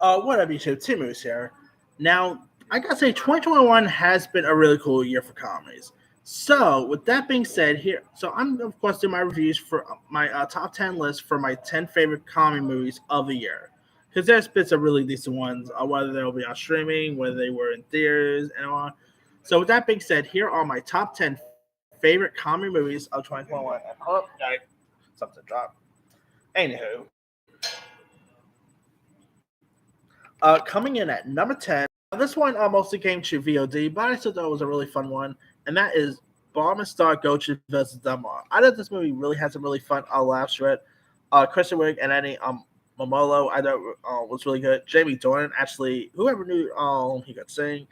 What up, YouTube? Two Moose here. Now, I gotta say, 2021 has been a really cool year for comedies. So, with that being said, I'm of course doing my reviews for my top 10 list for my 10 favorite comedy movies of the year. Because there's been some really decent ones, whether they'll be on streaming, whether they were in theaters, and on. So, with that being said, here are my top 10 favorite comedy movies of 2021. And, oh, no, something dropped. Anywho, coming in at number 10, this one mostly came to VOD, but I still thought it was a really fun one, and that is Bomb and Star Gochu vs. Dunmore. I thought this movie really had some really fun laughs to it. Kristen Wiig and Eddie Momolo, I thought was really good. Jamie Dornan, actually, whoever knew he could sing.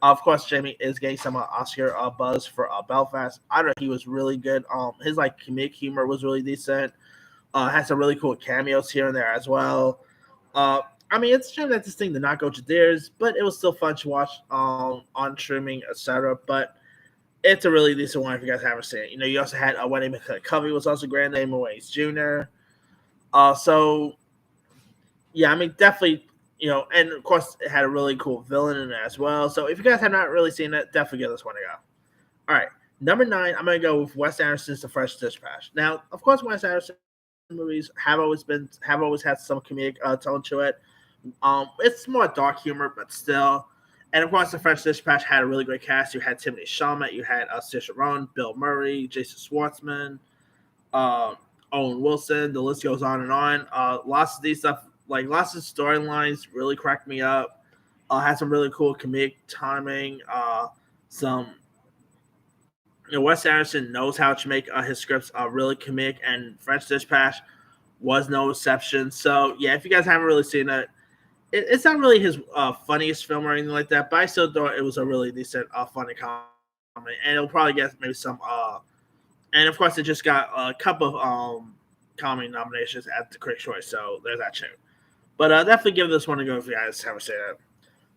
Of course, Jamie is getting some Oscar buzz for Belfast. I thought he was really good. His comedic humor was really decent. Had some really cool cameos here and there as well. It's true that this thing did not go to theirs, but it was still fun to watch on streaming, etc. But it's a really decent one if you guys haven't seen it. You also had Wendy McCovey was also great, Damon Wayans Jr. Definitely, and of course it had a really cool villain in it as well. So if you guys have not really seen it, definitely give this one a go. All right, number 9, I'm gonna go with Wes Anderson's The Fresh Dispatch. Now, of course, Wes Anderson movies have always had some comedic tone to it. It's more dark humor, but still. And of course, The French Dispatch had a really great cast. You had Timothy Chalamet, you had Saoirse Ronan, Bill Murray, Jason Schwartzman, Owen Wilson. The list goes on and on. Lots of these stuff, lots of storylines, really cracked me up. Had some really cool comedic timing. Wes Anderson knows how to make his scripts really comedic, and French Dispatch was no exception. So yeah, if you guys haven't really seen it, it's not really his funniest film or anything like that, but I still thought it was a really decent, funny comedy, and it'll probably get maybe some. And of course, it just got a couple of comedy nominations at the Critics' Choice, so there's that too. But definitely give this one a go if you guys haven't seen it.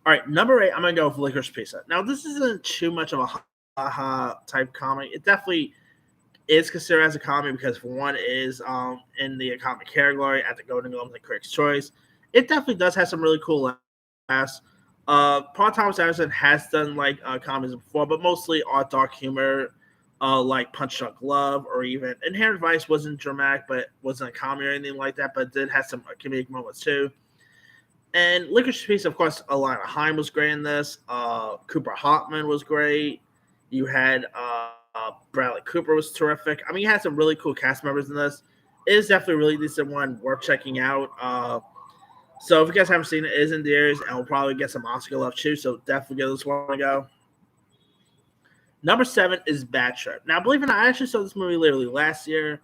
All right, number 8, I'm gonna go with Licorice Pizza. Now, this isn't too much of a ha-ha type comedy. It definitely is considered as a comedy because, for one, it is in the comedy category at the Golden Globes and Critics' Choice. It definitely does have some really cool laughs. Paul Thomas Anderson has done comedies before, but mostly are dark humor, like Punch Drunk Love, or even Inherent Vice wasn't dramatic, but wasn't a comedy or anything like that, but did have some comedic moments too. And Licorice Pizza, of course, Alana Haim was great in this. Cooper Hoffman was great. You had Bradley Cooper was terrific. You had some really cool cast members in this. It is definitely a really decent one, worth checking out. So if you guys haven't seen it, it is in theaters, and we'll probably get some Oscar love too. So definitely give this one a go. Number 7 is Bad Trip. Now, believe it or not, I actually saw this movie literally last year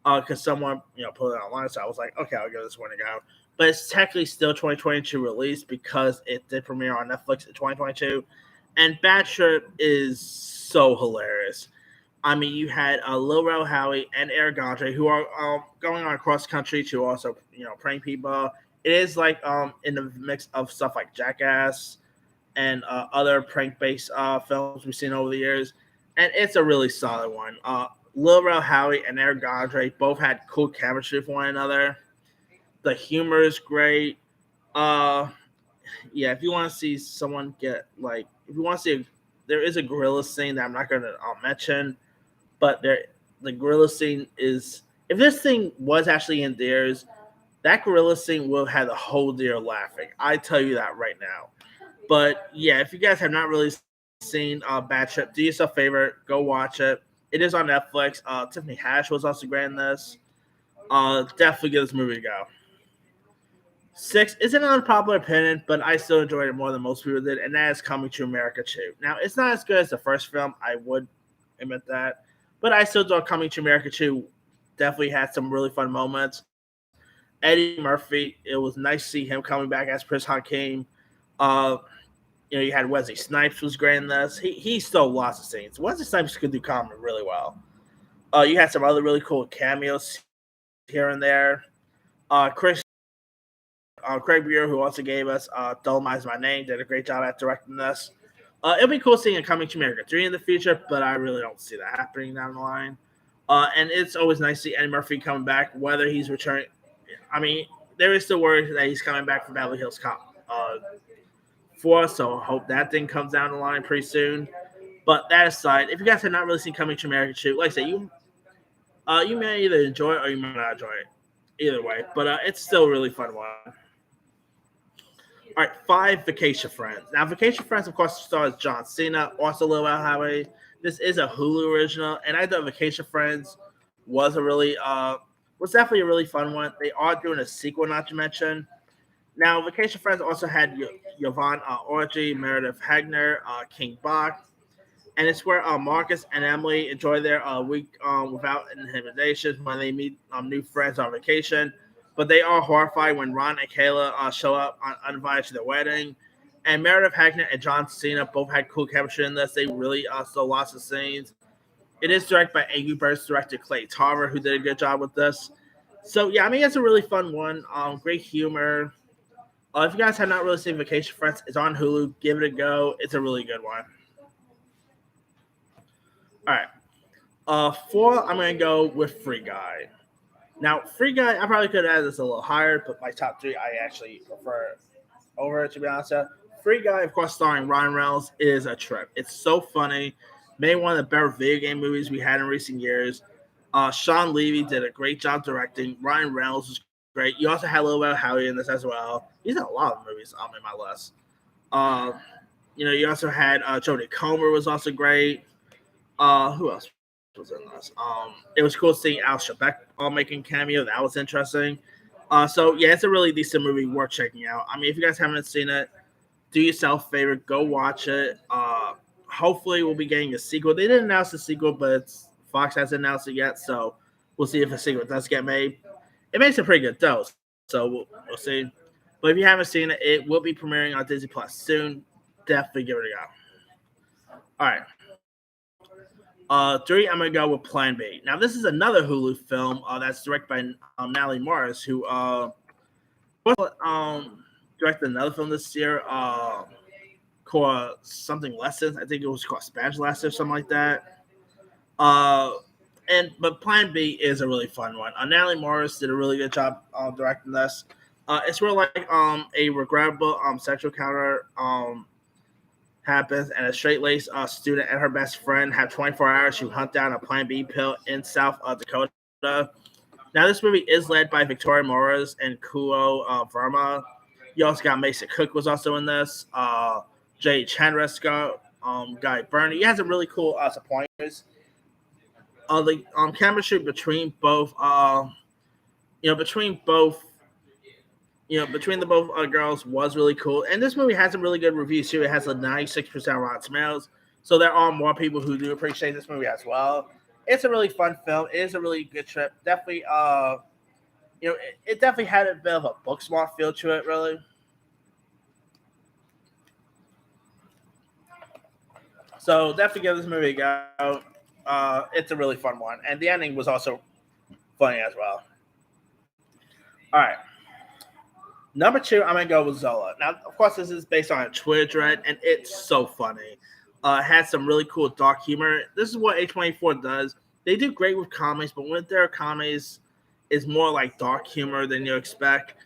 because someone put it online. So I was like, okay, I'll give this one a go. But it's technically still 2022 release because it did premiere on Netflix in 2022. And Bad Trip is so hilarious. You had Lil Rel Howery and Eric Andre, who are going on cross country to also prank people. It is in the mix of stuff like Jackass and other prank-based films we've seen over the years, and it's a really solid one. Lil Rel Howery and Eric Andre both had cool chemistry for one another. The humor is great. If you want to see someone get if you want to see, there is a gorilla scene that I'm not going to mention, but the gorilla scene is, if this thing was actually in theirs, that gorilla scene will have the whole deer laughing. I tell you that right now. But yeah, if you guys have not really seen Bad Trip, do yourself a favor, go watch it. It is on Netflix. Tiffany Haddish was also great in this. Definitely give this movie a go. 6 is an unpopular opinion, but I still enjoyed it more than most people did, and that is Coming to America 2. Now, it's not as good as the first film, I would admit that, but I still thought Coming to America 2 definitely had some really fun moments. Eddie Murphy, it was nice to see him coming back as Prince Hakeem. You had Wesley Snipes was great in this. He stole lots of scenes. Wesley Snipes could do comedy really well. You had some other really cool cameos here and there. Craig Beer, who also gave us Dolomite's My Name, did a great job at directing this. It'll be cool seeing it Coming to America 3 in the future, but I really don't see that happening down the line. And it's always nice to see Eddie Murphy coming back, whether he's returning. there is still word that he's coming back from Beverly Hills Cop 4, so hope that thing comes down the line pretty soon. But that aside, if you guys have not really seen Coming to America 2, like I say, you may either enjoy it or you might not enjoy it. Either way, but it's still a really fun one. All right, 5 Vacation Friends. Now, Vacation Friends, of course, stars John Cena, also Lil Al Howery. This is a Hulu original, and I thought Vacation Friends was definitely a really fun one. They are doing a sequel, not to mention. Now, Vacation Friends also had Yvonne Orji, Meredith Hagner, King Bach, and it's where Marcus and Emily enjoy their week without intimidations when they meet new friends on vacation. But they are horrified when Ron and Kayla show up uninvited to their wedding. And Meredith Hagner and John Cena both had cool chemistry in this. They really stole lots of scenes. It is directed by Angry Birds director Clay Tarver, who did a good job with this. So, yeah, I mean, it's a really fun one. Great humor. If you guys have not really seen Vacation Friends, it's on Hulu. Give it a go. It's a really good one. All right. 4, I'm going to go with Free Guy. Now, Free Guy, I probably could have added this a little higher, but my top 3, I actually prefer over it, to be honest. Free Guy, of course, starring Ryan Reynolds, is a trip. It's so funny. Maybe one of the better video game movies we had in recent years. Sean Levy did a great job directing. Ryan Reynolds was great. You also had a little bit of Howie in this as well. He's in a lot of movies in my list. You also had Jodie Comer was also great. Who else was in this? It was cool seeing Al Shebeck making cameo. That was interesting. So yeah, it's a really decent movie worth checking out. I mean, if you guys haven't seen it, do yourself a favor, go watch it. Hopefully, we'll be getting a sequel. They didn't announce the sequel, but Fox hasn't announced it yet, so we'll see if a sequel does get made. It makes a pretty good dose, so we'll see. But if you haven't seen it, it will be premiering on Disney Plus soon. Definitely give it a go. All right. 3, I'm going to go with Plan B. Now, this is another Hulu film that's directed by Natalie Morris, who directed another film this year called something Lessons. I think it was called Spanish Lessons or something like that. But Plan B is a really fun one. Natalie Morris did a really good job directing this. It's real like a regrettable sexual encounter happens, and a straight-laced student and her best friend have 24 hours to hunt down a Plan B pill in South Dakota. Now, this movie is led by Victoria Morris and Kuo Verma. You also got Mason Cook was also in this. Jay Chandrasekhar, Guy Burney. He has a really cool supporters. The chemistry between both, between the both girls was really cool. And this movie has some really good reviews too. It has a 96% Rotten Tomatoes. So there are more people who do appreciate this movie as well. It's a really fun film. It is a really good trip. Definitely, it definitely had a bit of a Booksmart feel to it, really. So definitely give this movie a go. It's a really fun one. And the ending was also funny as well. All right. Number 2, I'm going to go with Zola. Now, of course, this is based on a Twitter thread, and it's so funny. It has some really cool dark humor. This is what A24 does. They do great with comedies, but when their comedies is more like dark humor than you expect.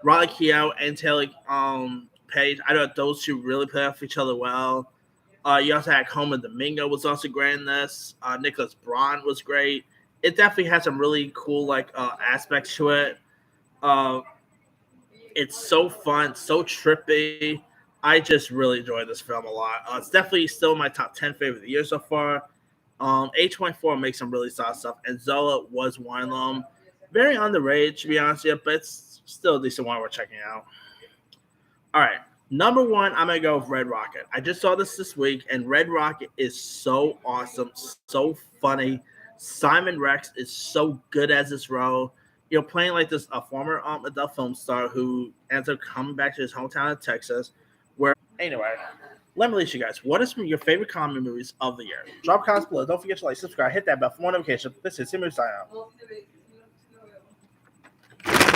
Riley Keough and Taylor Page, I thought those two really play off each other well. You also had Coleman Domingo was also great in this. Nicholas Braun was great. It definitely has some really cool aspects to it. It's so fun, so trippy. I just really enjoyed this film a lot. It's definitely still my top 10 favorite of the year so far. A24 makes some really solid stuff, and Zola was one of them. Very underrated, to be honest with you, but it's still a decent one we're checking out. All right. Number 1, I'm going to go with Red Rocket. I just saw this week, and Red Rocket is so awesome, so funny. Simon Rex is so good as this role. Playing like this a former adult film star who ends up coming back to his hometown of Texas. Anyway, let me leave you guys. What are some of your favorite comedy movies of the year? Drop comments below. Don't forget to subscribe, hit that bell for more notifications. This is Movie Sign out.